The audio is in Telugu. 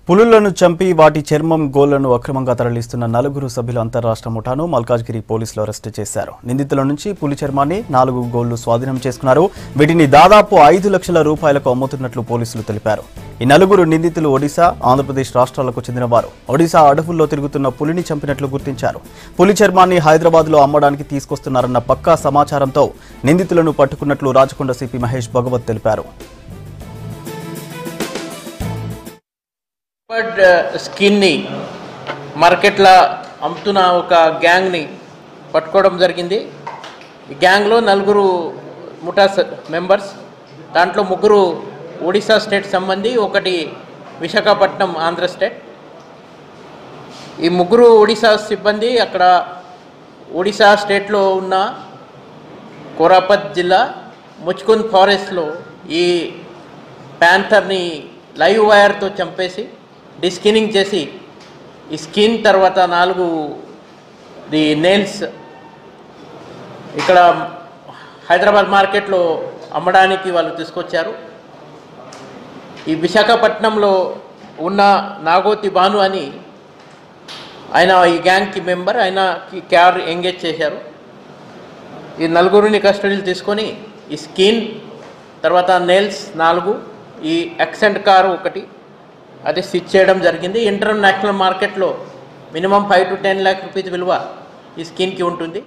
పులులను చంపి వాటి చర్మం గోళ్లను అక్రమంగా తరలిస్తున్న 4 సభ్యుల అంతర్రాష్ట్ర ముఠాను మల్కాజ్గిరి పోలీసులు అరెస్టు చేశారు. నిందితుల నుంచి పులి చర్మాన్ని 4 గోళ్లు స్వాధీనం చేసుకున్నారు. వీటిని దాదాపు 5 లక్షల రూపాయలకు అమ్ముతున్నట్లు పోలీసులు తెలిపారు. ఈ 4 నిందితులు ఒడిశా, ఆంధ్రప్రదేశ్ రాష్ట్రాలకు చెందినవారు. ఒడిశా అడవుల్లో తిరుగుతున్న పులిని చంపినట్లు గుర్తించారు. పులి చర్మాన్ని హైదరాబాద్లో అమ్మడానికి తీసుకొస్తున్నారన్న పక్కా సమాచారంతో నిందితులను పట్టుకున్నట్లు రాచకొండ సిపి మహేష్ భగవత్ తెలిపారు. స్కిన్ ని మార్కెట్లో అమ్ముతున్న ఒక గ్యాంగ్ ని పట్టుకోవడం జరిగింది. ఈ గ్యాంగ్ లో 4 ముఠా మెంబర్స్, దాంట్లో 3 ఒడిశా స్టేట్ సంబంధి, 1 విశాఖపట్నం ఆంధ్ర స్టేట్. ఈ 3 ఒడిశా సిబ్బంది అక్కడ ఒడిశా స్టేట్లో ఉన్న కోరాపత్ జిల్లా ముచ్కుంద్ ఫారెస్ట్లో ఈ ప్యాంథర్ని లైవ్ వైర్తో చంపేసి డిస్కినింగ్ చేసి ఈ స్కిన్ తర్వాత 4 నెయిల్స్ ఇక్కడ హైదరాబాద్ మార్కెట్లో అమ్మడానికి వాళ్ళు తీసుకొచ్చారు. ఈ విశాఖపట్నంలో ఉన్న నాగోతి భాను అని ఆయన ఈ గ్యాంగ్కి మెంబర్, ఆయనకి క్యార్ ఎంగేజ్ చేశారు. ఈ 4 కస్టడీలు తీసుకొని ఈ స్కిన్ తర్వాత నెయిల్స్ 4, ఈ యాక్సెంట్ కారు 1 అది స్విచ్ చేయడం జరిగింది. ఇంటర్నేషనల్ మార్కెట్లో మినిమం 5 to 10 lakh రూపీస్ విలువ ఈ స్కిన్కి ఉంటుంది.